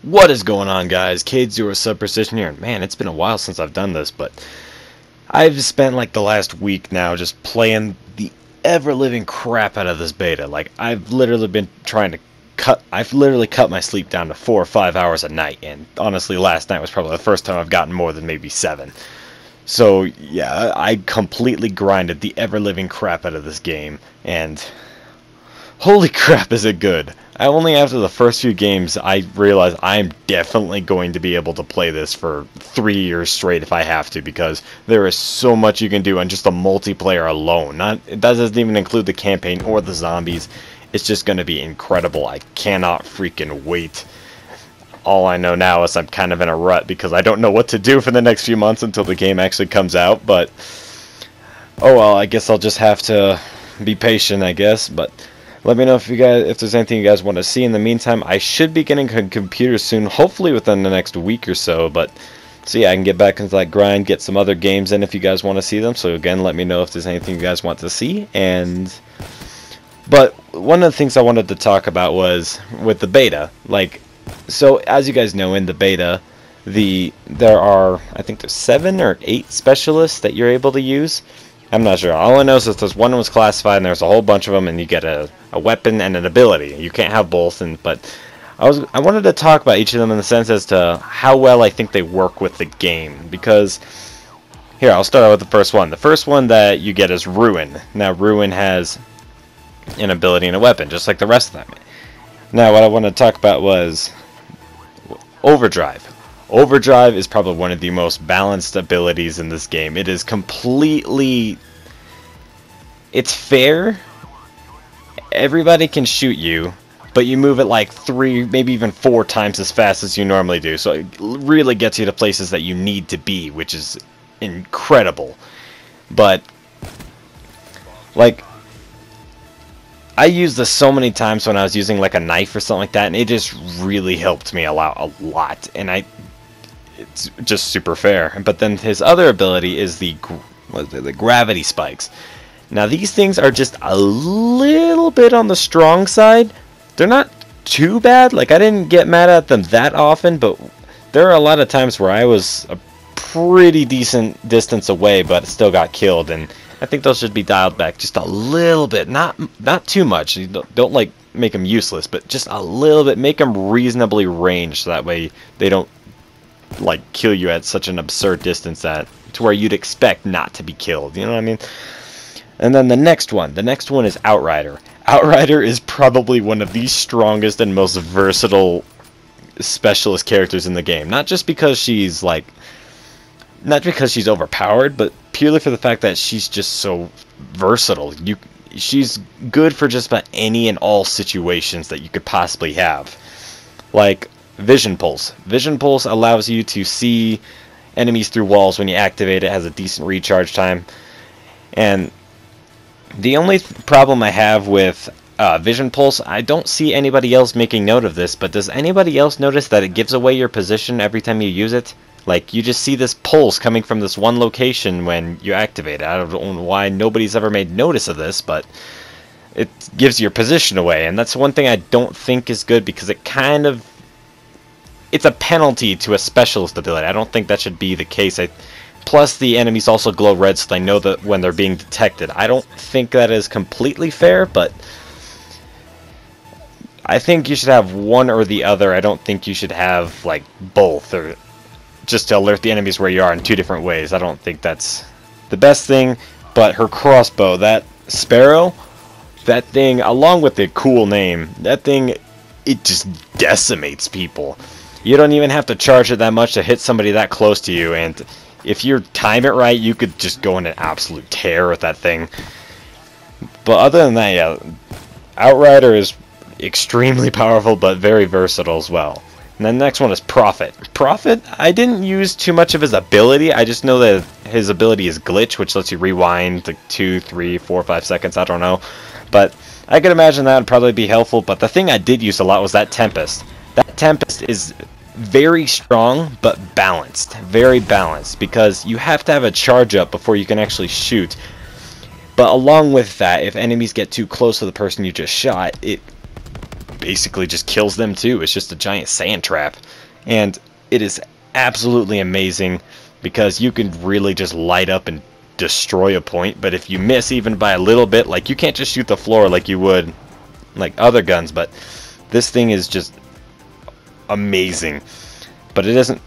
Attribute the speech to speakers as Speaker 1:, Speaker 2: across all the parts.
Speaker 1: What is going on, guys? Cade0 Sub Precision here. Man, it's been a while since I've done this, but I've spent like the last week now just playing the ever-living crap out of this beta. Like, I've literally been trying to I've literally cut my sleep down to 4 or 5 hours a night, and honestly, last night was probably the first time I've gotten more than maybe 7. So, yeah, I completely grinded the ever-living crap out of this game, and holy crap, is it good. Only after the first few games I realized I'm definitely going to be able to play this for 3 years straight if I have to, because there is so much you can do on just the multiplayer alone. That doesn't even include the campaign or the zombies. It's just going to be incredible. I cannot freaking wait. All I know now is I'm kind of in a rut because I don't know what to do for the next few months until the game actually comes out, but oh well, I guess I'll just have to be patient, I guess. But let me know if there's anything you guys want to see. In the meantime, I should be getting a computer soon, hopefully within the next week or so. But so yeah, I can get back into that grind, get some other games in if you guys want to see them. So again, let me know if there's anything you guys want to see. But one of the things I wanted to talk about was with the beta. Like, so as you guys know, in the beta, there are, I think there's 7 or 8 specialists that you're able to use. I'm not sure. All I know is that there's one was classified, and there's a whole bunch of them, and you get a weapon and an ability. You can't have both, but I wanted to talk about each of them in the sense as to how well I think they work with the game. Because here, I'll start out with the first one. The first one that you get is Ruin. Now, Ruin has an ability and a weapon, just like the rest of them. Now, what I want to talk about was Overdrive. Overdrive is probably one of the most balanced abilities in this game. It is completely... It's fair. Everybody can shoot you, but you move it like 3, maybe even 4 times as fast as you normally do. So it really gets you to places that you need to be, which is incredible. But, like, I used this so many times when I was using like a knife or something like that, and it just really helped me a lot. And it's just super fair. But then his other ability is the gravity spikes. Now these things are just a little bit on the strong side. They're not too bad. Like, I didn't get mad at them that often, but there are a lot of times where I was a pretty decent distance away, but still got killed. And I think those should be dialed back just a little bit, not too much. You don't like make them useless, but just a little bit. Make them reasonably ranged, so that way they don't like kill you at such an absurd distance to where you'd expect not to be killed. You know what I mean? And then the next one is Outrider. Outrider is probably one of the strongest and most versatile specialist characters in the game. Not because she's overpowered, but purely for the fact that she's just so versatile. She's good for just about any and all situations that you could possibly have. Like Vision Pulse. Vision Pulse allows you to see enemies through walls when you activate it. Has a decent recharge time. And the only problem I have with Vision Pulse, I don't see anybody else making note of this, but does anybody else notice that it gives away your position every time you use it? Like, you just see this pulse coming from this one location when you activate it. I don't know why nobody's ever made notice of this, but it gives your position away. And that's one thing I don't think is good, because it's a penalty to a specialist ability. I don't think that should be the case. Plus, the enemies also glow red, so they know that when they're being detected. I don't think that is completely fair, but I think you should have one or the other. I don't think you should have, like, both, or just to alert the enemies where you are in 2 different ways. I don't think that's the best thing. But her crossbow, that Sparrow, that thing, along with the cool name, that thing, it just decimates people. You don't even have to charge it that much to hit somebody that close to you, and if you time it right, you could just go in an absolute tear with that thing. But other than that, yeah, Outrider is extremely powerful, but very versatile as well. And then the next one is Prophet. Prophet, I didn't use too much of his ability. I just know that his ability is Glitch, which lets you rewind like 2, 3, 4, 5 seconds. I don't know. But I could imagine that would probably be helpful. But the thing I did use a lot was that Tempest. That Tempest is very strong, but balanced. Very balanced. Because you have to have a charge up before you can actually shoot. But along with that, if enemies get too close to the person you just shot, it basically just kills them too. It's just a giant sand trap. And it is absolutely amazing because you can really just light up and destroy a point. But if you miss even by a little bit, like, you can't just shoot the floor like you would like other guns, but this thing is just amazing. But it isn't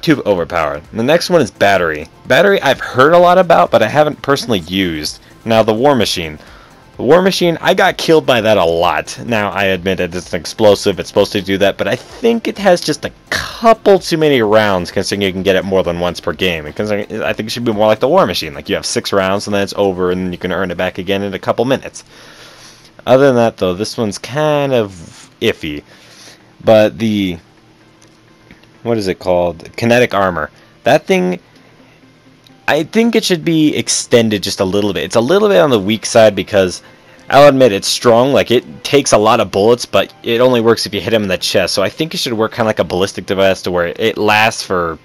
Speaker 1: too overpowered. The next one is battery. Battery I've heard a lot about, but I haven't personally used. Now, the war machine. The war machine, I got killed by that a lot. Now, I admit it's an explosive, it's supposed to do that, but I think it has just a couple too many rounds, considering you can get it more than once per game. And considering, I think it should be more like the war machine. Like, you have 6 rounds, and then it's over, and then you can earn it back again in a couple minutes. Other than that, though, this one's kind of iffy. But the... what is it called? Kinetic armor. That thing, I think it should be extended just a little bit. It's a little bit on the weak side because, I'll admit, it's strong. Like, it takes a lot of bullets, but it only works if you hit him in the chest. So I think it should work kind of like a ballistic device to where it lasts for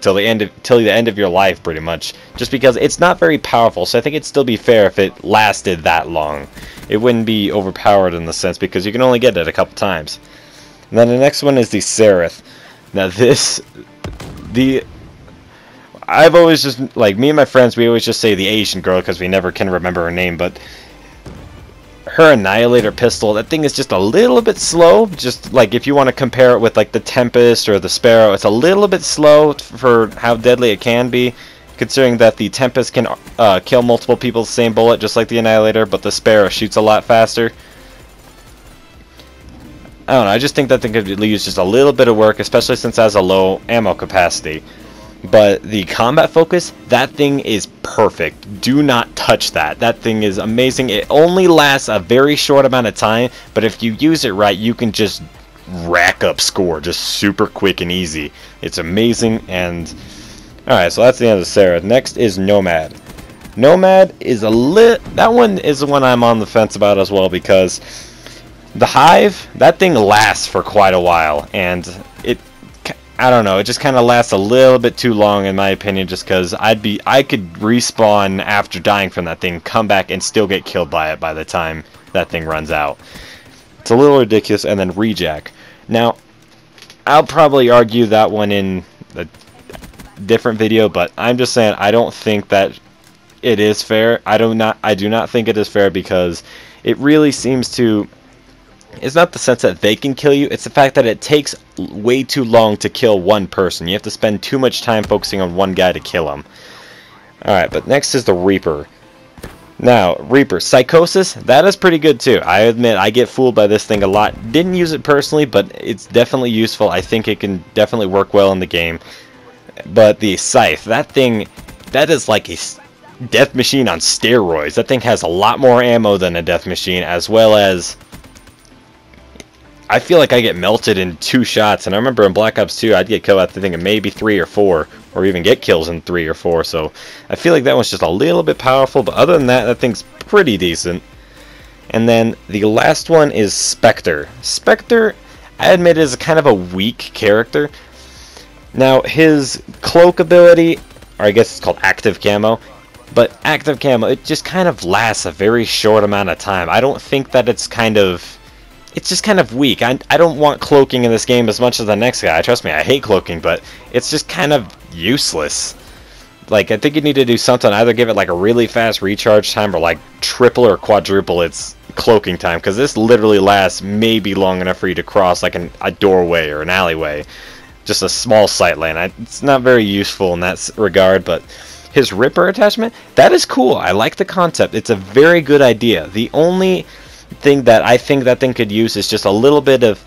Speaker 1: till the end of your life, pretty much. Just because it's not very powerful, so I think it'd still be fair if it lasted that long. It wouldn't be overpowered in the sense because you can only get it a couple times. And then the next one is the Seraph. Now I've always just, like, me and my friends, we always just say the Asian girl because we never can remember her name, but her Annihilator pistol, that thing is just a little bit slow. Just, like, if you want to compare it with, like, the Tempest or the Sparrow, it's a little bit slow for how deadly it can be, considering that the Tempest can kill multiple people with the same bullet, just like the Annihilator, but the Sparrow shoots a lot faster. I don't know, I just think that thing could use just a little bit of work, especially since it has a low ammo capacity. But the combat focus, that thing is perfect. Do not touch that. That thing is amazing. It only lasts a very short amount of time, but if you use it right, you can just rack up score just super quick and easy. It's amazing. And alright, so that's the end of Sarah. Next is Nomad. Nomad is that one is the one I'm on the fence about as well, because the Hive, that thing lasts for quite a while, and I don't know, it just kind of lasts a little bit too long in my opinion, just because I could respawn after dying from that thing, come back and still get killed by it by the time that thing runs out. It's a little ridiculous. And then Rejack. Now, I'll probably argue that one in a different video, but I'm just saying I don't think that it is fair. I do not think it is fair, because it really seems to... It's not the sense that they can kill you, it's the fact that it takes way too long to kill one person. You have to spend too much time focusing on one guy to kill him. Alright, but next is the Reaper. Now, Reaper. Psychosis, that is pretty good too. I admit, I get fooled by this thing a lot. Didn't use it personally, but it's definitely useful. I think it can definitely work well in the game. But the Scythe, that thing, that is like a death machine on steroids. That thing has a lot more ammo than a death machine, as well as... I feel like I get melted in 2 shots, and I remember in Black Ops 2, I'd get killed at the thing in maybe 3 or 4, or even get kills in 3 or 4, so I feel like that one's just a little bit powerful, but other than that, that thing's pretty decent. And then the last one is Spectre. Spectre, I admit, is kind of a weak character. Now, his cloak ability, or I guess it's called active camo, but active camo, it just kind of lasts a very short amount of time. I don't think that it's just kind of weak. I don't want cloaking in this game as much as the next guy. Trust me, I hate cloaking, but it's just kind of useless. Like, I think you need to do something, either give it like a really fast recharge time, or like triple or quadruple its cloaking time, because this literally lasts maybe long enough for you to cross like a doorway or an alleyway. Just a small sight lane. It's not very useful in that regard, but his Ripper attachment, that is cool. I like the concept. It's a very good idea. The only thing that I think that thing could use is just a little bit of...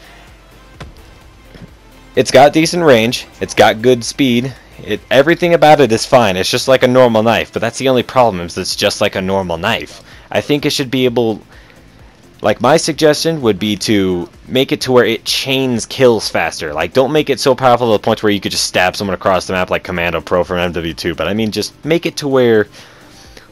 Speaker 1: It's got decent range, it's got good speed, everything about it is fine. It's just like a normal knife, but that's the only problem, is it's just like a normal knife. I think it should be able... Like, my suggestion would be to make it to where it chains kills faster. Like, don't make it so powerful to the point where you could just stab someone across the map like Commando Pro from MW2, but I mean, just make it to where...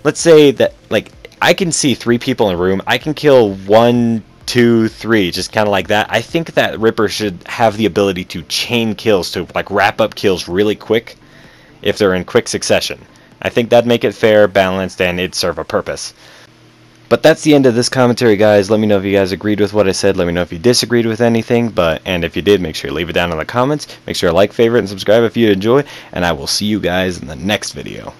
Speaker 1: Let's say that, like, I can see 3 people in a room. I can kill 1, 2, 3, just kind of like that. I think that Ripper should have the ability to chain kills, to like wrap up kills really quick if they're in quick succession. I think that'd make it fair, balanced, and it'd serve a purpose. But that's the end of this commentary, guys. Let me know if you guys agreed with what I said. Let me know if you disagreed with anything. And if you did, make sure you leave it down in the comments. Make sure to like, favorite, and subscribe if you enjoy. And I will see you guys in the next video.